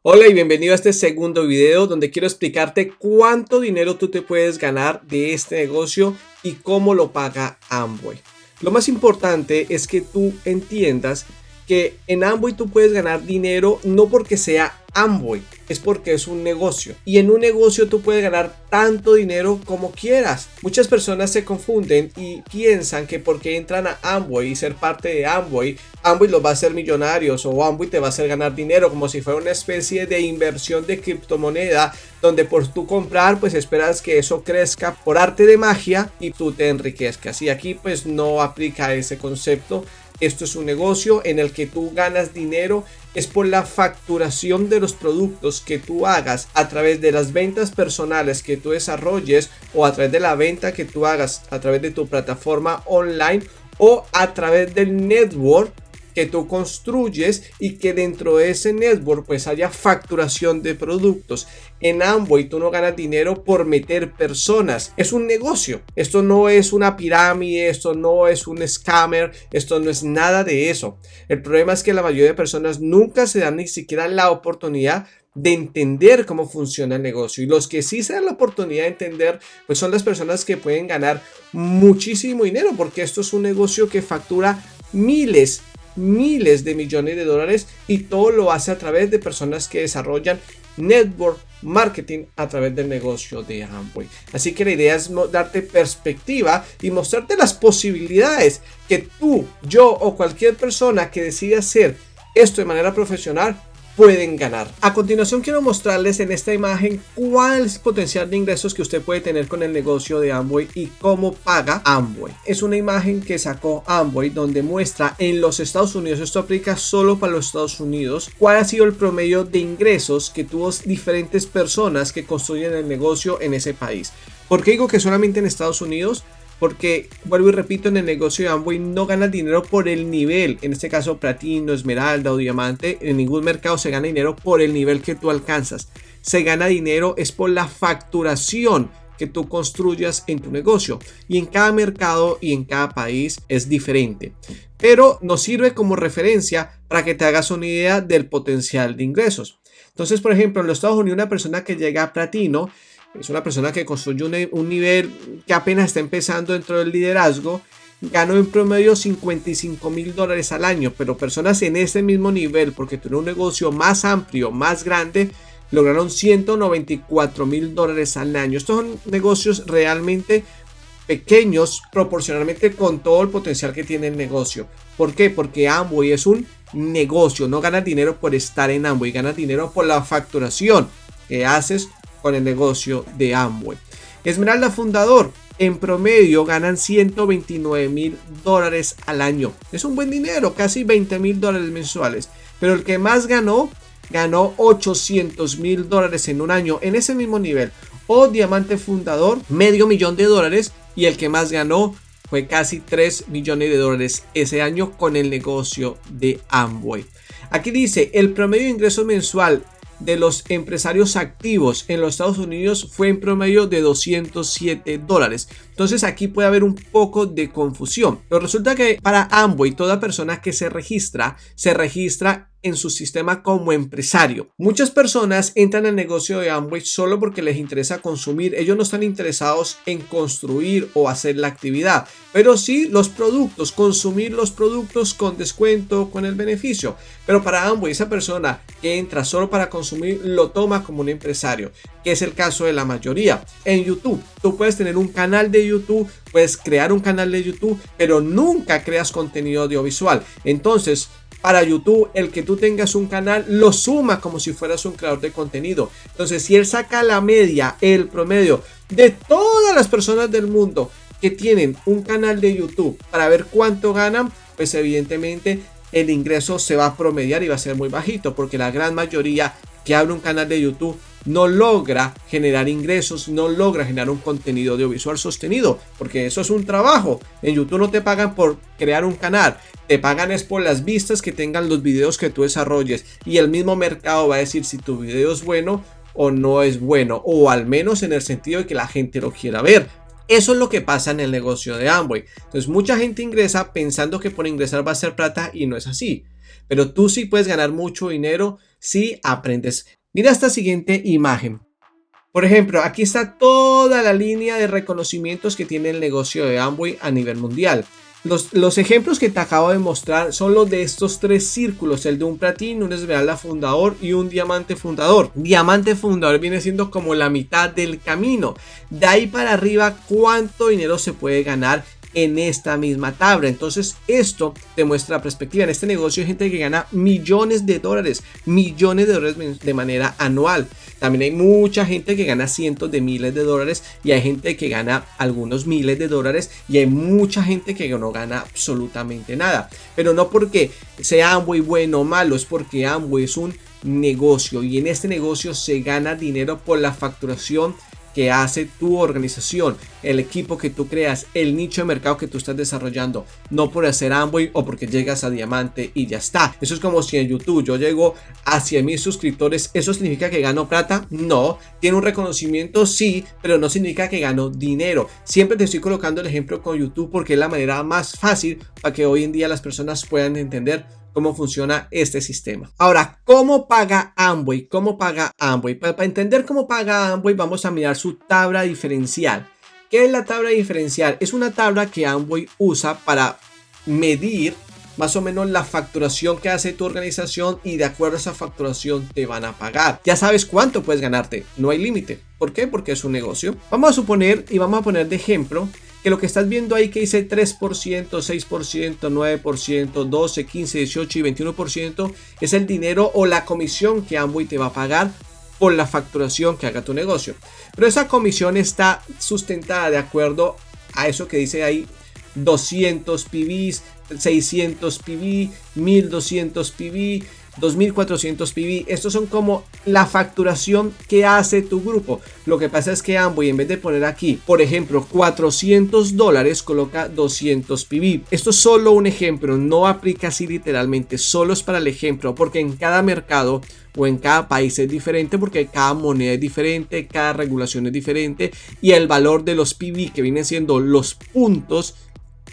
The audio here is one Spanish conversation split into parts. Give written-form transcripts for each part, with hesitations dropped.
Hola y bienvenido a este segundo video donde quiero explicarte cuánto dinero tú te puedes ganar de este negocio y cómo lo paga Amway. Lo más importante es que tú entiendas que en Amway tú puedes ganar dinero no porque sea Amway, es porque es un negocio. Y en un negocio tú puedes ganar tanto dinero como quieras. Muchas personas se confunden y piensan que porque entran a Amway y ser parte de Amway, Amway los va a hacer millonarios o Amway te va a hacer ganar dinero, como si fuera una especie de inversión de criptomoneda donde por tú comprar pues esperas que eso crezca por arte de magia y tú te enriquezcas. Y aquí pues no aplica ese concepto. Esto es un negocio en el que tú ganas dinero es por la facturación de los productos que tú hagas a través de las ventas personales que tú desarrolles o a través de la venta que tú hagas a través de tu plataforma online o a través del network que tú construyes y que dentro de ese network pues haya facturación de productos. En Amway tú no ganas dinero por meter personas, es un negocio. Esto no es una pirámide, esto no es un scammer, esto no es nada de eso. El problema es que la mayoría de personas nunca se dan ni siquiera la oportunidad de entender cómo funciona el negocio, y los que sí se dan la oportunidad de entender pues son las personas que pueden ganar muchísimo dinero, porque esto es un negocio que factura miles de millones de dólares y todo lo hace a través de personas que desarrollan network marketing a través del negocio de Amway. Así que la idea es darte perspectiva y mostrarte las posibilidades que tú, yo o cualquier persona que decida hacer esto de manera profesional pueden ganar. A continuación quiero mostrarles en esta imagen cuál es el potencial de ingresos que usted puede tener con el negocio de Amway y cómo paga Amway. Es una imagen que sacó Amway donde muestra en los Estados Unidos, esto aplica solo para los Estados Unidos, cuál ha sido el promedio de ingresos que tuvo diferentes personas que construyen el negocio en ese país. ¿Por qué digo que solamente en Estados Unidos? Porque, vuelvo y repito, en el negocio de Amway no ganas dinero por el nivel, en este caso platino, esmeralda o diamante. En ningún mercado se gana dinero por el nivel que tú alcanzas. Se gana dinero es por la facturación que tú construyas en tu negocio, y en cada mercado y en cada país es diferente, pero nos sirve como referencia para que te hagas una idea del potencial de ingresos. Entonces, por ejemplo, en los Estados Unidos, una persona que llega a platino es una persona que construye un nivel que apenas está empezando dentro del liderazgo. Ganó en promedio $55,000 al año, pero personas en ese mismo nivel, porque tiene un negocio más amplio, más grande, lograron $194,000 al año. Estos son negocios realmente pequeños proporcionalmente con todo el potencial que tiene el negocio. ¿Por qué? Porque Amway es un negocio. No ganas dinero por estar en Amway, ganas dinero por la facturación que haces con el negocio de Amway. Esmeralda fundador, en promedio ganan $129,000 al año. Es un buen dinero, casi $20,000 mensuales. Pero el que más ganó $800,000 en un año en ese mismo nivel. O diamante fundador, $500,000, y el que más ganó fue casi $3 millones ese año con el negocio de Amway. Aquí dice, el promedio de ingreso mensual de los empresarios activos en los Estados Unidos fue en promedio de $207. Entonces aquí puede haber un poco de confusión, pero resulta que para Amway toda persona que se registra en su sistema como empresario. Muchas personas entran al negocio de Amway solo porque les interesa consumir. Ellos no están interesados en construir o hacer la actividad, pero sí los productos, consumir los productos con descuento, con el beneficio. Pero para Amway, esa persona que entra solo para consumir lo toma como un empresario, que es el caso de la mayoría. En YouTube, tú puedes tener un canal de YouTube, puedes crear un canal de YouTube, pero nunca creas contenido audiovisual. Entonces, para YouTube, el que tú tengas un canal lo suma como si fueras un creador de contenido. Entonces, si él saca la media, el promedio de todas las personas del mundo que tienen un canal de YouTube para ver cuánto ganan, pues evidentemente el ingreso se va a promediar y va a ser muy bajito, porque la gran mayoría que abre un canal de YouTube no logra generar ingresos, no logra generar un contenido audiovisual sostenido, porque eso es un trabajo. En YouTube no te pagan por crear un canal, te pagan es por las vistas que tengan los videos que tú desarrolles, y el mismo mercado va a decir si tu video es bueno o no es bueno, o al menos en el sentido de que la gente lo quiera ver. Eso es lo que pasa en el negocio de Amway. Entonces mucha gente ingresa pensando que por ingresar va a ser plata, y no es así. Pero tú sí puedes ganar mucho dinero si aprendes. Mira esta siguiente imagen. Por ejemplo, aquí está toda la línea de reconocimientos que tiene el negocio de Amway a nivel mundial. Los ejemplos que te acabo de mostrar son los de estos tres círculos, el de un platino, un esmeralda fundador y un diamante fundador. Diamante fundador viene siendo como la mitad del camino. De ahí para arriba, ¿cuánto dinero se puede ganar en esta misma tabla? Entonces esto te muestra la perspectiva. En este negocio hay gente que gana millones de dólares de manera anual. También hay mucha gente que gana cientos de miles de dólares y hay gente que gana algunos miles de dólares y hay mucha gente que no gana absolutamente nada. Pero no porque sea Amway bueno o malo, es porque Amway es un negocio y en este negocio se gana dinero por la facturación que hace tu organización, el equipo que tú creas, el nicho de mercado que tú estás desarrollando, no por hacer Amway o porque llegas a diamante y ya está. Eso es como si en YouTube yo llego a 100,000 suscriptores, ¿eso significa que gano plata? No. ¿Tiene un reconocimiento? Sí, pero no significa que gano dinero. Siempre te estoy colocando el ejemplo con YouTube porque es la manera más fácil para que hoy en día las personas puedan entender cómo funciona este sistema. Ahora, ¿cómo paga Amway? ¿Cómo paga Amway? Para entender cómo paga Amway, vamos a mirar su tabla diferencial. ¿Qué es la tabla diferencial? Es una tabla que Amway usa para medir más o menos la facturación que hace tu organización y de acuerdo a esa facturación te van a pagar. Ya sabes cuánto puedes ganarte, no hay límite. ¿Por qué? Porque es un negocio. Vamos a suponer y vamos a poner de ejemplo que lo que estás viendo ahí que dice 3%, 6%, 9%, 12, 15, 18 y 21% es el dinero o la comisión que Amway te va a pagar por la facturación que haga tu negocio. Pero esa comisión está sustentada de acuerdo a eso que dice ahí 200 PVs, 600 PV, 1200 PV, 2400 PV. Estos son como la facturación que hace tu grupo. Lo que pasa es que Amway, en vez de poner aquí, por ejemplo, $400, coloca 200 PV. Esto es solo un ejemplo, no aplica así literalmente, solo es para el ejemplo, porque en cada mercado o en cada país es diferente, porque cada moneda es diferente, cada regulación es diferente y el valor de los PV, que vienen siendo los puntos,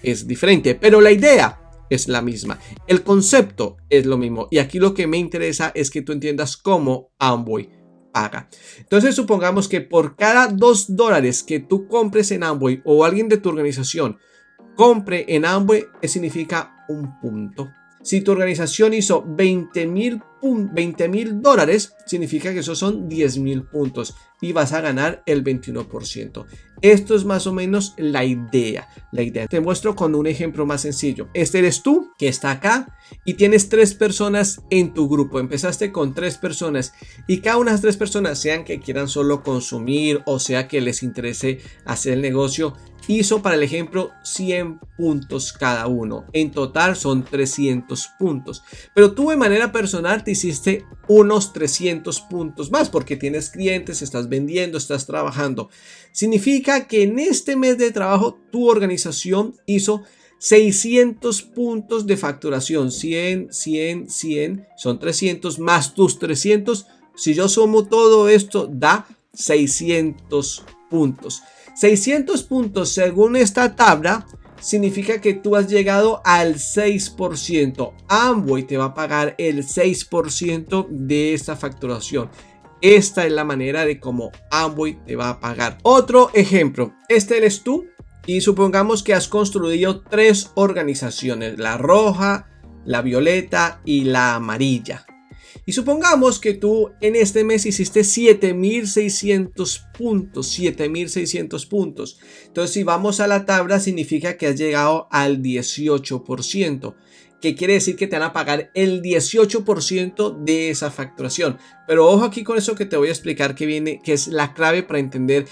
es diferente, pero la idea es la misma, el concepto es lo mismo y aquí lo que me interesa es que tú entiendas cómo Amway paga. Entonces supongamos que por cada $2 que tú compres en Amway o alguien de tu organización compre en Amway, significa un punto. Si tu organización hizo 20,000 dólares, significa que esos son 10,000 puntos y vas a ganar el 21%. Esto es más o menos la idea. Te muestro con un ejemplo más sencillo. Este eres tú que está acá y tienes 3 personas en tu grupo. Empezaste con 3 personas y cada una de las 3 personas, sean que quieran solo consumir o sea que les interese hacer el negocio, hizo para el ejemplo 100 puntos cada uno. En total son 300 puntos. Pero tú de manera personal te hiciste unos 300 puntos más porque tienes clientes, estás vendiendo, estás trabajando. Significa que en este mes de trabajo tu organización hizo 600 puntos de facturación. 100, 100, 100 son 300 más tus 300. Si yo sumo todo esto da 600 puntos. 600 puntos según esta tabla significa que tú has llegado al 6%. Amway te va a pagar el 6% de esta facturación. Esta es la manera de cómo Amway te va a pagar. Otro ejemplo, este eres tú y supongamos que has construido 3 organizaciones, la roja, la violeta y la amarilla. Y supongamos que tú en este mes hiciste 7,600 puntos, 7,600 puntos. Entonces, si vamos a la tabla, significa que has llegado al 18%, que quiere decir que te van a pagar el 18% de esa facturación. Pero ojo aquí con eso que te voy a explicar que es la clave para entender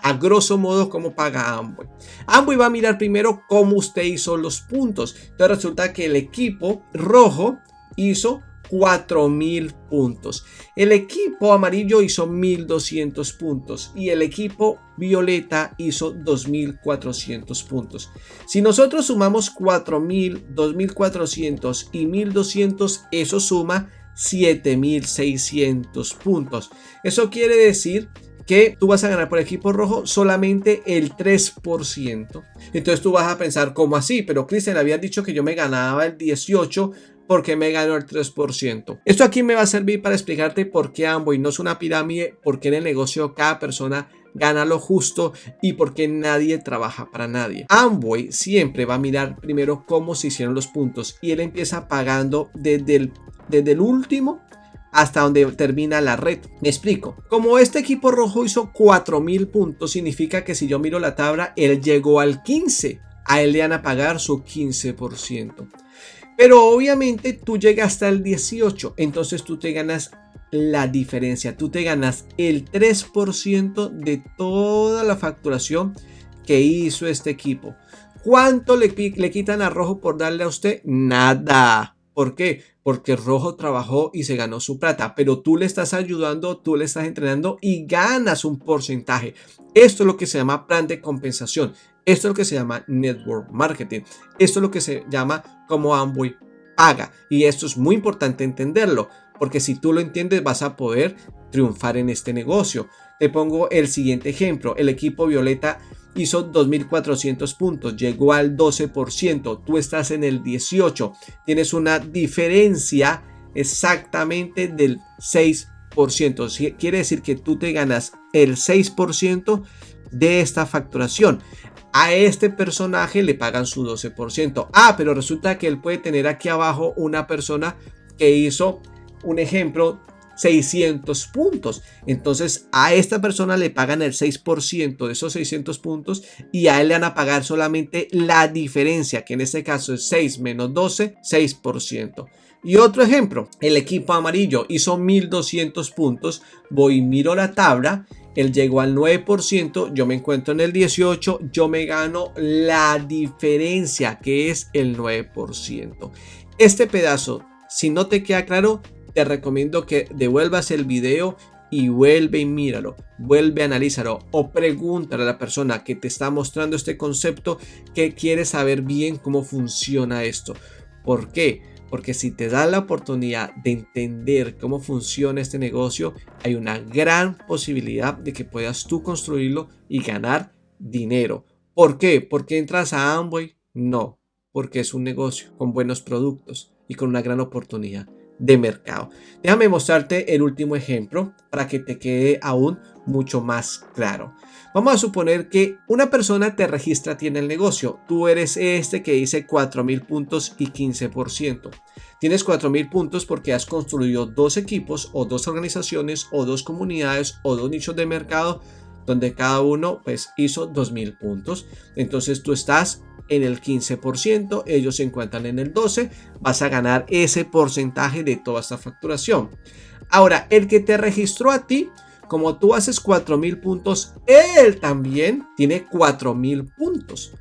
a grosso modo cómo paga Amway. Amway va a mirar primero cómo usted hizo los puntos. Entonces resulta que el equipo rojo hizo 4,000 puntos, el equipo amarillo hizo 1,200 puntos y el equipo violeta hizo 2,400 puntos. Si nosotros sumamos 4,000, 2,400 y 1,200, eso suma 7,600 puntos. Eso quiere decir que tú vas a ganar por equipo rojo solamente el 3%. Entonces tú vas a pensar, ¿cómo así? Pero Cristian, había dicho que yo me ganaba el 18%. porque me ganó el 3%. Esto aquí me va a servir para explicarte por qué Amway no es una pirámide, por qué en el negocio cada persona gana lo justo y por qué nadie trabaja para nadie. Amway siempre va a mirar primero cómo se hicieron los puntos y él empieza pagando desde el último hasta donde termina la red. Me explico. Como este equipo rojo hizo 4.000 puntos, significa que si yo miro la tabla, él llegó al 15. A él le van a pagar su 15%. Pero obviamente tú llegaste al 18, entonces tú te ganas la diferencia. Tú te ganas el 3% de toda la facturación que hizo este equipo. ¿Cuánto le quitan a Rojo por darle a usted? Nada. ¿Por qué? Porque Rojo trabajó y se ganó su plata, pero tú le estás ayudando, tú le estás entrenando y ganas un porcentaje. Esto es lo que se llama plan de compensación. Esto es lo que se llama network marketing. Esto es lo que se llama como Amway paga. Y esto es muy importante entenderlo, porque si tú lo entiendes vas a poder triunfar en este negocio. Te pongo el siguiente ejemplo. El equipo Violeta hizo 2.400 puntos, llegó al 12%, tú estás en el 18%, tienes una diferencia exactamente del 6%. Quiere decir que tú te ganas el 6% de esta facturación. A este personaje le pagan su 12%. Pero resulta que él puede tener aquí abajo una persona que hizo, un ejemplo, 600 puntos. Entonces a esta persona le pagan el 6% de esos 600 puntos y a él le van a pagar solamente la diferencia, que en este caso es 6 menos 12, 6%. Y otro ejemplo, el equipo amarillo hizo 1.200 puntos. Voy y miro la tabla. Él llegó al 9%, yo me encuentro en el 18%, yo me gano la diferencia que es el 9%. Este pedazo, si no te queda claro, te recomiendo que devuelvas el video y vuelve y míralo, vuelve a analízalo o pregúntale a la persona que te está mostrando este concepto que quiere saber bien cómo funciona esto. ¿Por qué? Porque si te das la oportunidad de entender cómo funciona este negocio, hay una gran posibilidad de que puedas tú construirlo y ganar dinero. ¿Por qué? ¿Por qué entras a Amway? No, porque es un negocio con buenos productos y con una gran oportunidad de mercado. Déjame mostrarte el último ejemplo para que te quede aún mucho más claro. Vamos a suponer que una persona te registra a ti en el negocio. Tú eres este que dice 4.000 puntos y 15%. Tienes 4.000 puntos porque has construido dos equipos o dos organizaciones o dos comunidades o dos nichos de mercado donde cada uno pues hizo 2.000 puntos. Entonces tú estás en el 15%, ellos se encuentran en el 12%, vas a ganar ese porcentaje de toda esta facturación. Ahora, el que te registró a ti, como tú haces 4.000 puntos, él también tiene 4.000 puntos.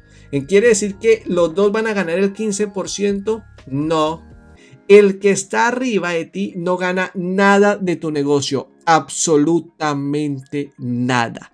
¿Quiere decir que los dos van a ganar el 15%? No. El que está arriba de ti no gana nada de tu negocio, absolutamente nada.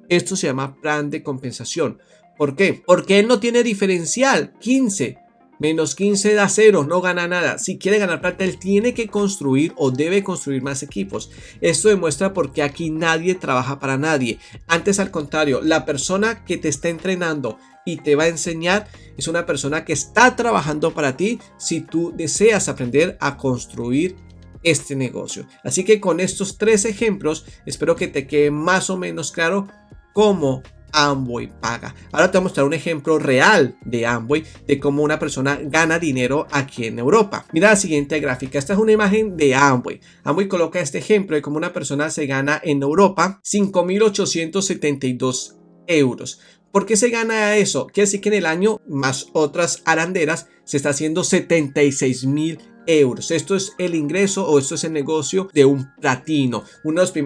Esto se llama plan de compensación. ¿Por qué? Porque él no tiene diferencial. 15 menos 15 da 0, no gana nada. Si quiere ganar plata, él tiene que construir o debe construir más equipos. Esto demuestra por qué aquí nadie trabaja para nadie. Antes, al contrario, la persona que te está entrenando y te va a enseñar es una persona que está trabajando para ti si tú deseas aprender a construir este negocio. Así que con estos 3 ejemplos, espero que te quede más o menos claro cómo Amway paga. Ahora te voy a mostrar un ejemplo real de Amway, de cómo una persona gana dinero aquí en Europa. Mira la siguiente gráfica. Esta es una imagen de Amway. Amway coloca este ejemplo de cómo una persona se gana en Europa 5.872 euros. ¿Por qué se gana eso? Quiere decir que en el año, más otras arandelas, se está haciendo 76.000 euros. Esto es el ingreso o esto es el negocio de un platino.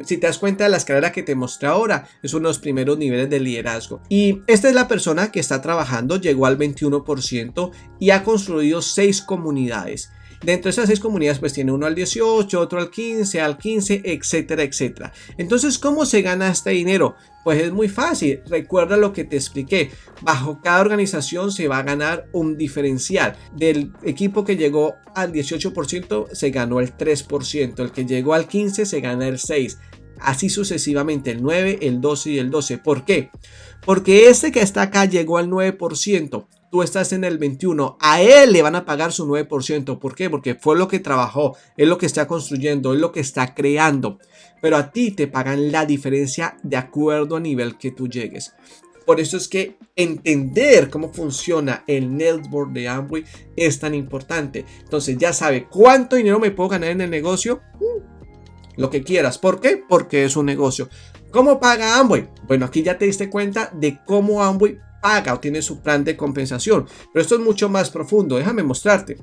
Si te das cuenta, la escalera que te mostré ahora es uno de los primeros niveles de liderazgo. Y esta es la persona que está trabajando, llegó al 21% y ha construido 6 comunidades. Dentro de esas 6 comunidades pues tiene uno al 18, otro al 15, etcétera, etcétera. Entonces, ¿cómo se gana este dinero? Pues es muy fácil. Recuerda lo que te expliqué. Bajo cada organización se va a ganar un diferencial. Del equipo que llegó al 18% se ganó el 3%. El que llegó al 15% se gana el 6%. Así sucesivamente, el 9, el 12 y el 12. ¿Por qué? Porque este que está acá llegó al 9%. tú estás en el 21, a él le van a pagar su 9%. ¿Por qué? Porque fue lo que trabajó, es lo que está construyendo, es lo que está creando. Pero a ti te pagan la diferencia de acuerdo al nivel que tú llegues. Por eso es que entender cómo funciona el network de Amway es tan importante. Entonces ya sabe cuánto dinero me puedo ganar en el negocio. Lo que quieras. ¿Por qué? Porque es un negocio. ¿Cómo paga Amway? Bueno, aquí ya te diste cuenta de cómo Amway paga o tiene su plan de compensación. Pero esto es mucho más profundo. Déjame mostrarte.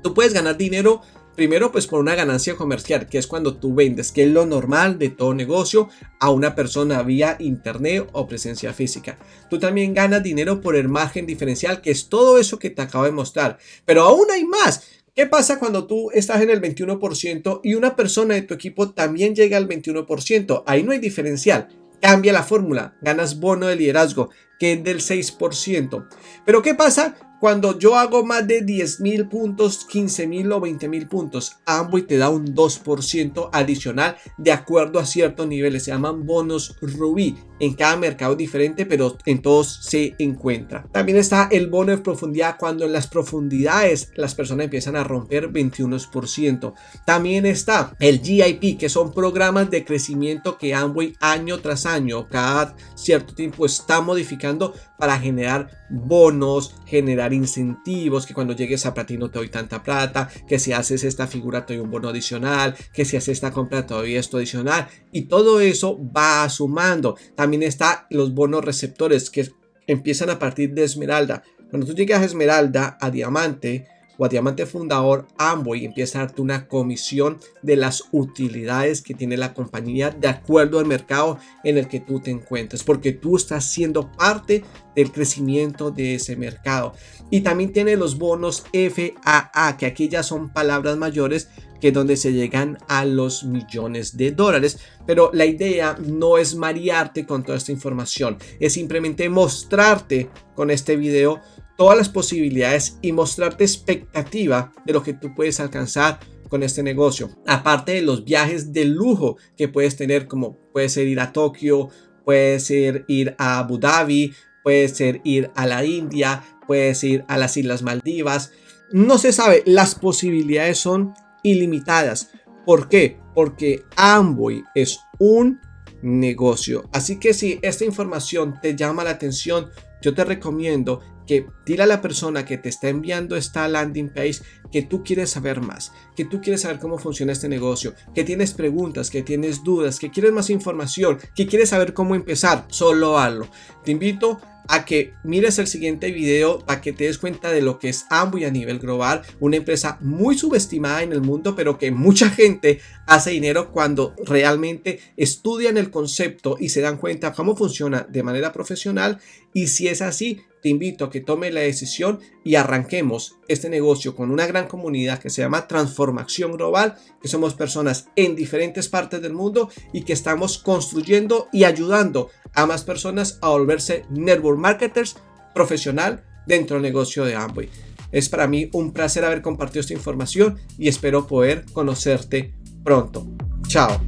Tú puedes ganar dinero primero pues por una ganancia comercial, que es cuando tú vendes, que es lo normal de todo negocio, a una persona vía internet o presencia física. Tú también ganas dinero por el margen diferencial, que es todo eso que te acabo de mostrar. Pero aún hay más. ¿Qué pasa cuando tú estás en el 21% y una persona de tu equipo también llega al 21%? Ahí no hay diferencial. Cambia la fórmula. Ganas bono de liderazgo, que es del 6%. Pero ¿qué pasa cuando yo hago más de 10.000 puntos, 15.000 o 20.000 puntos? Amway te da un 2% adicional de acuerdo a ciertos niveles. Se llaman bonos Rubí. En cada mercado es diferente, pero en todos se encuentra. También está el bono de profundidad, cuando en las profundidades las personas empiezan a romper 21%. También está el GIP, que son programas de crecimiento que Amway año tras año, cada cierto tiempo está modificando para generar bonos, generar incentivos, que cuando llegues a platino te doy tanta plata, que si haces esta figura te doy un bono adicional, que si haces esta compra te doy esto adicional, y todo eso va sumando. También está los bonos receptores, que empiezan a partir de esmeralda. Cuando tú llegas a esmeralda, a diamante o a diamante fundador, Amway empieza a darte una comisión de las utilidades que tiene la compañía de acuerdo al mercado en el que tú te encuentres, porque tú estás siendo parte del crecimiento de ese mercado. Y también tiene los bonos FAA, que aquí ya son palabras mayores, que es donde se llegan a los millones de dólares. Pero la idea no es marearte con toda esta información, es simplemente mostrarte con este video todas las posibilidades y mostrarte expectativa de lo que tú puedes alcanzar con este negocio. Aparte de los viajes de lujo que puedes tener, como puede ser ir a Tokio, puede ser ir a Abu Dhabi, puede ser ir a la India, puedes ir a las Islas Maldivas. No se sabe, las posibilidades son ilimitadas. ¿Por qué? Porque Amway es un negocio. Así que si esta información te llama la atención, yo te recomiendo que dile a la persona que te está enviando esta landing page que tú quieres saber más, que tú quieres saber cómo funciona este negocio, que tienes preguntas, que tienes dudas, que quieres más información, que quieres saber cómo empezar. Solo hazlo. Te invito a que mires el siguiente video para que te des cuenta de lo que es Amway a nivel global, una empresa muy subestimada en el mundo, pero que mucha gente hace dinero cuando realmente estudian el concepto y se dan cuenta cómo funciona de manera profesional. Y si es así, te invito a que tome la decisión y arranquemos este negocio con una gran comunidad que se llama Transformación Global, que somos personas en diferentes partes del mundo y que estamos construyendo y ayudando a más personas a volverse network marketers profesional dentro del negocio de Amway. Es para mí un placer haber compartido esta información y espero poder conocerte pronto. Chao.